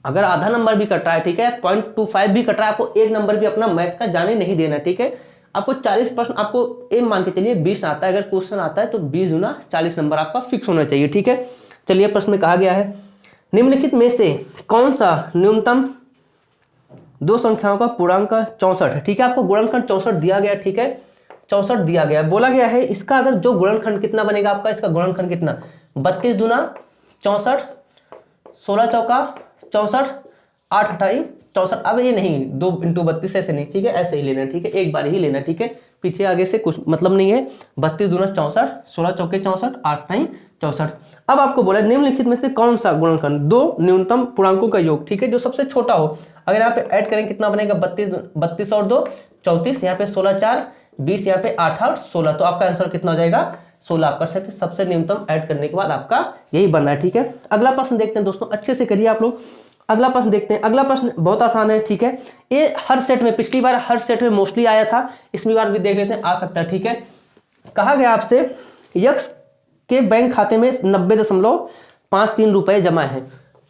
अगर आधा नंबर भी कट रहा है, ठीक है, 0.25 भी कट रहा है, आपको एक नंबर भी अपना मैथ का जाने नहीं देना, ठीक है। आपको 40%, आपको एम मान के चलिए 20 आता है, अगर क्वेश्चन आता है तो 20 गुना 40 नंबर आपका फिक्स होना चाहिए, ठीक है। चलिए प्रश्न में कहा गया है, निम्नलिखित में से कौन सा न्यूनतम दो संख्याओं का पूर्णांक 64 है, ठीक है। आपको गुणनखंड 64 दिया गया, ठीक है, 64 दिया गया, बोला गया है इसका अगर जो गुणनखंड कितना बनेगा आपका, इसका गुणनखंड कितना, 32 दूना 64, 16 चौका 64, 8 अठाई 64। अब ये नहीं 2 × 32 ऐसे नहीं, ठीक है, ऐसे ही लेना, ठीक है, एक बार ही लेना, ठीक है, पीछे आगे से कुछ मतलब नहीं है। 32 दूना 64, 16 चौके 64, 8 अठाई 64। अब आपको बोला निम्नलिखित में से कौन सा गुणनखंड दो न्यूनतम पूर्णांकों का योग, ठीक है, जो सबसे छोटा हो। अगर यहाँ पे ऐड करें कितना बनेगा, 32 और 2 34, यहाँ पे 16 4 20, यहाँ पे 8 8 16, तो आपका आंसर कितना हो जाएगा 16 आपका, सबसे न्यूनतम ऐड करने के बाद आपका यही बनना है, ठीक है। अगला प्रश्न देखते हैं दोस्तों, अच्छे से करिए आप लोग। अगला प्रश्न देखते हैं, अगला प्रश्न बहुत आसान है, ठीक है, ये हर सेट में, पिछली बार हर सेट में मोस्टली आया था, इसमें बार भी देख लेते हैं, आ सकता है, ठीक है। कहा गया आपसे यक्स के बैंक खाते में 90.53 रुपए जमा है,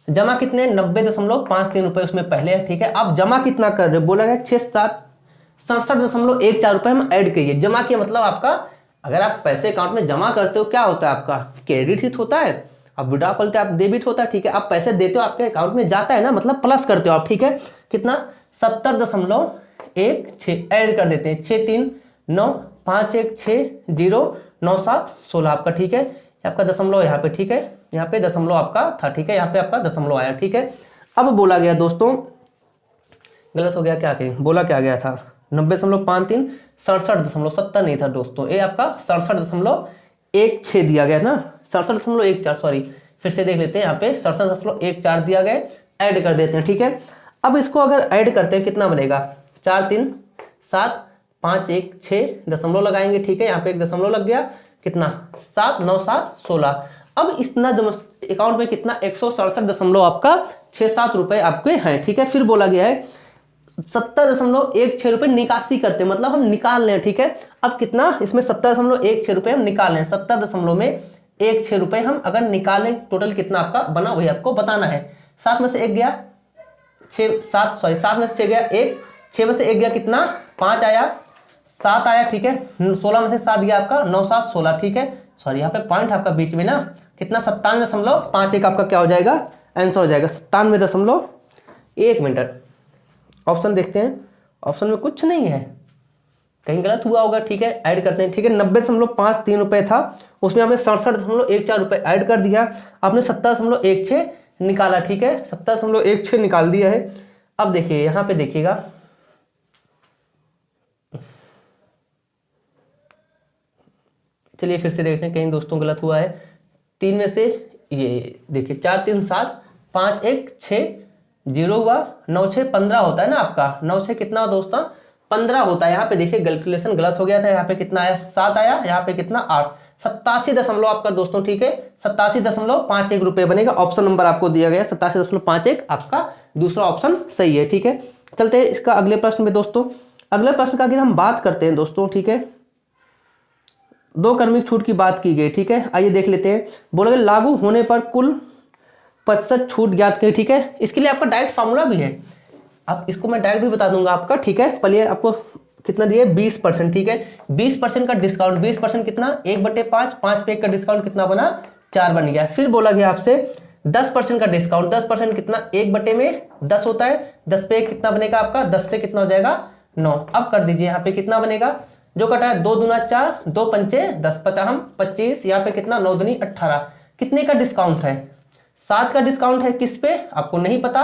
जमा कितने 90.53 रुपए उसमें पहले है, ठीक है। आप जमा कितना कर रहे हो, बोला गया 67.14 रुपए हम ऐड करिए। जमा किया मतलब आपका, अगर आप पैसे अकाउंट में जमा करते हो क्या होता है आपका, क्रेडिट हित होता है, आप विड्रॉ करते हो आप डेबिट होता है, ठीक है। आप पैसे देते हो आपके अकाउंट में जाता है ना, मतलब प्लस करते हो आप, ठीक है। कितना 70.16 ऐड कर देते हैं, 6 3 9 5 1 6 0 9 7 16 आपका, ठीक है। आपका दशमलव यहाँ पे, ठीक है, यहाँ पे दशमलव आपका था, ठीक है, यहाँ पे आपका दशमलव आया, ठीक है। अब बोला गया दोस्तों, गलत हो गया, क्या बोला क्या गया था 90.53, 67.70 नहीं था दोस्तों, ये आपका 67.16 दिया गया ना, 67.14, सॉरी, फिर से देख लेते हैं, यहाँ पे 67.14 दिया गया, ऐड कर देते हैं, ठीक है। अब इसको अगर ऐड करते हैं कितना बनेगा, 4 3 7 5 1 6 दशमलव लगाएंगे, ठीक है, यहाँ पे एक दशमलव लग गया, कितना 7 9 7 16। अब इतना अकाउंट में कितना 167 आपका 6-7 रुपए आपके हैं, ठीक है। फिर बोला गया है 70.16 रुपए निकासी करते, मतलब हम निकाल लें, ठीक है। अब कितना इसमें 70.16 रुपए हम निकाल लें, 70.16 रुपए हम अगर निकालें, टोटल कितना आपका बना वही आपको बताना है। 7 में से 1 गया 7 में से 6 गया 1, 6 में से 1 गया कितना 5 आया, 7 आया, ठीक है। 16 में से 7 गया आपका 9 7 16, ठीक है, सॉरी यहाँ पे पॉइंट आपका बीच में ना, कितना 97.51 आपका क्या हो जाएगा आंसर हो जाएगा, 97.1 मिनट। ऑप्शन देखते हैं, ऑप्शन में कुछ नहीं है, कहीं गलत हुआ होगा, ठीक है, ऐड करते हैं, ठीक है। 90.53 रुपए था, उसमें हमने 67.14 रुपए ऐड कर दिया, आपने 70.16 निकाला, ठीक है, 70.16 निकाल दिया है। अब देखिए यहाँ पे देखिएगा, चलिए फिर से देखते हैं, कहीं दोस्तों गलत हुआ है। 3 में से ये देखिए 4 3 7 5 1 6 0 हुआ, 9 6 15 होता है ना आपका, 9 6 कितना दोस्तों 15 होता है। यहाँ पे देखिए कैलकुलेशन गलत हो गया था, यहाँ पे कितना आया 7 आया, यहाँ पे कितना 8, 87 आपका दोस्तों, ठीक है, 87.51 रुपए बनेगा। ऑप्शन नंबर आपको दिया गया 87.51, आपका दूसरा ऑप्शन सही है, ठीक है। चलते हैं इसका अगले प्रश्न में दोस्तों। अगले प्रश्न का अगर हम बात करते हैं दोस्तों, ठीक है, 2 क्रमिक छूट की बात की गई, ठीक है। आइए देख लेते हैं, बोला गया लागू होने पर कुल प्रतिशत छूट ज्ञात करें, ठीक है। इसके लिए आपका डायरेक्ट फार्मूला भी है, आप इसको मैं डायरेक्ट भी बता दूंगा आपका, ठीक है। पहले आपको कितना दिए 20%, ठीक है। 20% का डिस्काउंट, 20% कितना 1/5, 5 पे 1 का डिस्काउंट कितना बना 4 बन गया। फिर बोला गया आपसे 10% का डिस्काउंट, 10% कितना 1/10 होता है, 10 पे 1 कितना बनेगा आपका 10 से कितना हो जाएगा 9। अब कर दीजिए यहाँ पे कितना बनेगा, जो कटा है 2 दूना 4, 2 पंचे 10, 25, यहाँ पे कितना 9 दूनी 18। कितने का डिस्काउंट है 7 का डिस्काउंट है, किस पे आपको नहीं पता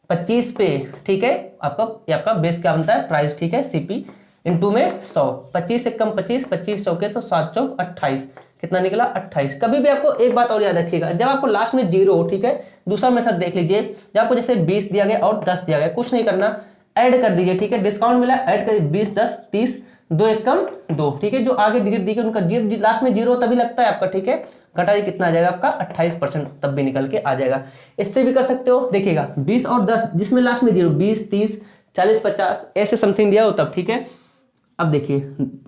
25 पे, ठीक है। आपका ये आपका बेस क्या बनता है प्राइस, ठीक है, सीपी इंटू में 100, 25 से कम 25, 25 चौके 100, 7 चौक 28, कितना निकला 28। कभी भी आपको एक बात और याद रखिएगा, जब आपको लास्ट में 0 हो, ठीक है, दूसरा मेथड देख लीजिए, जब आपको जैसे 20 दिया गया और 10 दिया गया, कुछ नहीं करना, ऐड कर दीजिए, ठीक है, डिस्काउंट मिला ऐड कर 20 10 30, 2 1 कम 2, ठीक है। जो आगे डिजिट दी गई उनका लास्ट में 0 तभी लगता है आपका, ठीक है। घटाइए कितना आ जाएगा आपका 28%, तब भी निकल के आ जाएगा। इससे भी कर सकते हो, देखिएगा 20 और 10 जिसमें लास्ट में 0, 20 30 40 50 ऐसे समथिंग दिया हो तब, ठीक है। अब देखिए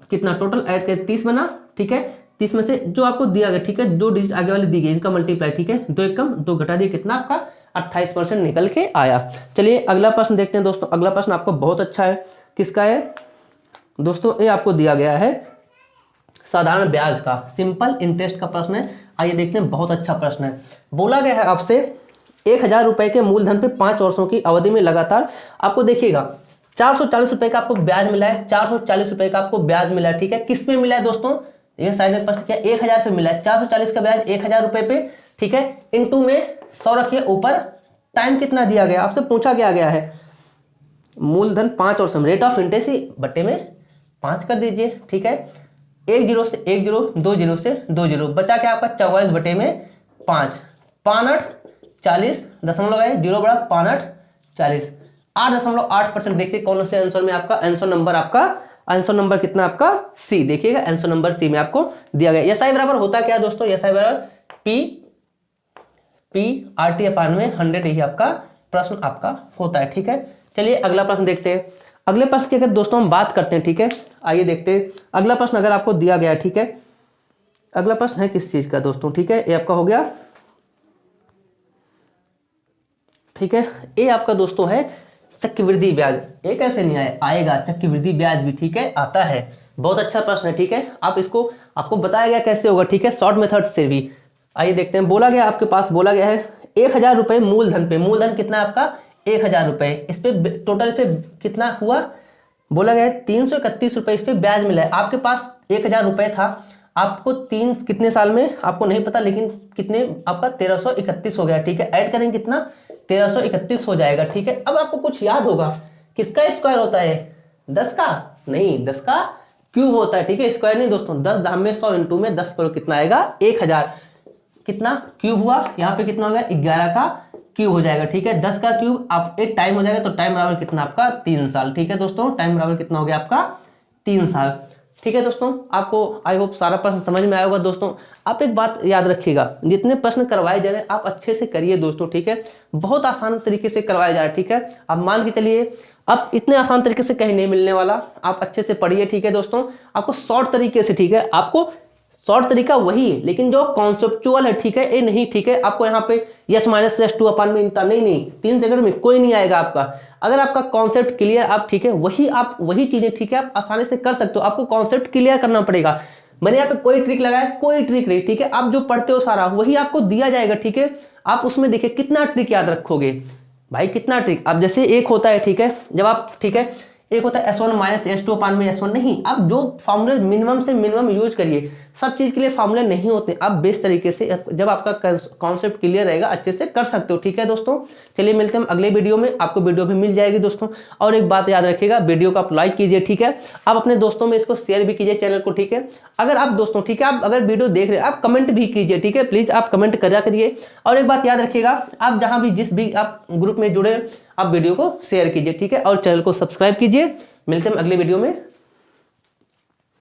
कितना टोटल ऐड कर 30 बना, ठीक है। 30 में से जो आपको दिया गया, ठीक है, जो डिजिट आगे वाली दी गई इनका मल्टीप्लाई, ठीक है, 2 1 कम 2 घटा दिए, कितना आपका 28% निकल के आया। चलिए अगला प्रश्न देखते हैं दोस्तों। अगला प्रश्न आपको बहुत अच्छा है, किसका है दोस्तों, ये आपको दिया गया है साधारण ब्याज का, सिंपल इंटरेस्ट का प्रश्न है। आइए देखते हैं, बहुत अच्छा प्रश्न है। बोला गया है आपसे 1000 रुपए के मूलधन पे 5 वर्षों की अवधि में लगातार आपको देखिएगा 440 रुपए का आपको ब्याज मिला है, 440 रुपए का आपको ब्याज मिला है, ठीक है। किस पे मिला है दोस्तों, ये साइड में प्रश्न क्या 1000 पे मिला है, 440 का ब्याज 1000 रुपए पे, ठीक है, इंटू में 100 रखिए ऊपर, टाइम कितना दिया गया आपसे पूछा गया है मूलधन 5 वर्ष में, रेट ऑफ इंटरेस्ट ही बटे में 5 कर दीजिए, ठीक है। 1 0 से 1 0, 2 0 से 2 0, बचा क्या आपका 44 बटे में 5, 5 8 40 दशमलव है 0 बड़ा 5 8 40, 8.8%। देखिए कौन से आंसर में आपका आंसर नंबर, आपका आंसर नंबर कितना आपका सी, देखिएगा आंसर नंबर सी में आपको दिया गया। एसआई बराबर होता क्या दोस्तों, एसआई बराबर पी RT अपान में 100, यही आपका प्रश्न आपका होता है, ठीक है। चलिए अगला प्रश्न देखते हैं। अगले प्रश्न की अगर दोस्तों हम बात करते हैं, ठीक है, आइए देखते हैं अगला प्रश्न अगर आपको दिया गया है, ठीक है। अगला प्रश्न है किस चीज का दोस्तों, ठीक है, ये आपका हो गया, ठीक है। ये आपका दोस्तों है चक्रवृद्धि ब्याज। ये कैसे नहीं आएगा चक्रवृद्धि ब्याज भी, ठीक है, आता है। बहुत अच्छा प्रश्न है, ठीक है। आप इसको आपको बताया गया कैसे होगा, ठीक है, शॉर्ट मेथड से भी। आइए देखते हैं, बोला गया आपके पास, बोला गया है 1000 रुपए मूलधन पे, मूलधन कितना है आपका 1000 रुपए, इस पे टोटल पे कितना हुआ, बोला गया है 331 रुपए इस पे ब्याज मिला है। आपके पास 1000 रुपए था, आपको कितने साल में आपको नहीं पता, लेकिन कितने आपका 1331 हो गया, ठीक है। ऐड करेंगे कितना 1331 हो जाएगा, ठीक है। अब आपको कुछ याद होगा, किसका स्क्वायर होता है 10 का नहीं, 10 का क्यूब होता है, ठीक है, स्क्वायर नहीं दोस्तों। 10 धाम में 100 इंटू में 10 करो कितना आएगा 1000, कितना क्यूब हुआ, यहाँ पे कितना हो गया 11 का क्यूब हो जाएगा, ठीक है। 10 का क्यूब आप एक टाइम हो जाएगा, तो टाइम बराबर कितना आपका 3 साल, ठीक है दोस्तों। टाइम बराबर कितना हो गया आपका 3 साल, ठीक है दोस्तों। आपको आई होप सारा प्रश्न समझ में आया होगा दोस्तों। आप एक बात याद रखिएगा, जितने प्रश्न करवाए जा रहे हैं आप अच्छे से करिए दोस्तों, ठीक है। बहुत आसान तरीके से करवाया जा रहा है, ठीक है। आप मान के चलिए अब इतने आसान तरीके से कहीं नहीं मिलने वाला, आप अच्छे से पढ़िए, ठीक है दोस्तों। आपको शॉर्ट तरीके से, ठीक है, आपको शॉर्ट तरीका वही है, लेकिन जो कॉन्सेप्चुअल है, ठीक है, ये नहीं, ठीक है। आपको यहाँ पे यस माइनस यस 2 अपान में इनता नहीं 3 सेकंड में कोई नहीं आएगा आपका। अगर आपका कॉन्सेप्ट क्लियर आप, ठीक है, वही चीजें, ठीक है, आप आसानी से कर सकते हो। आपको कॉन्सेप्ट क्लियर करना पड़ेगा। मैंने यहाँ पे कोई ट्रिक लगाया, कोई ट्रिक नहीं, ठीक है। आप जो पढ़ते हो सारा वही आपको दिया जाएगा, ठीक है। आप उसमें देखिए कितना ट्रिक याद रखोगे भाई, कितना ट्रिक। अब जैसे एक होता है, ठीक है, जब आप, ठीक है, एक होता है S1 माइनस S2 अपान में S1, नहीं, आप जो फॉर्मूले मिनिमम से मिनिमम यूज करिए। सब चीज के लिए फॉर्मूले नहीं होते, आप बेस्ट तरीके से जब आपका कॉन्सेप्ट क्लियर रहेगा अच्छे से कर सकते हो, ठीक है दोस्तों। चलिए मिलते हैं हम अगले वीडियो में, आपको वीडियो भी मिल जाएगी दोस्तों। और एक बात याद रखिएगा, वीडियो को आप लाइक कीजिए, ठीक है। आप अपने दोस्तों में इसको शेयर भी कीजिए चैनल को, ठीक है। अगर आप दोस्तों, ठीक है, आप अगर वीडियो देख रहे हैं आप कमेंट भी कीजिए, ठीक है, प्लीज आप कमेंट करा करिए। और एक बात याद रखिएगा, आप जहां भी जिस भी आप ग्रुप में जुड़े आप वीडियो को शेयर कीजिए, ठीक है, और चैनल को सब्सक्राइब कीजिए। मिलते हैं अगले वीडियो में।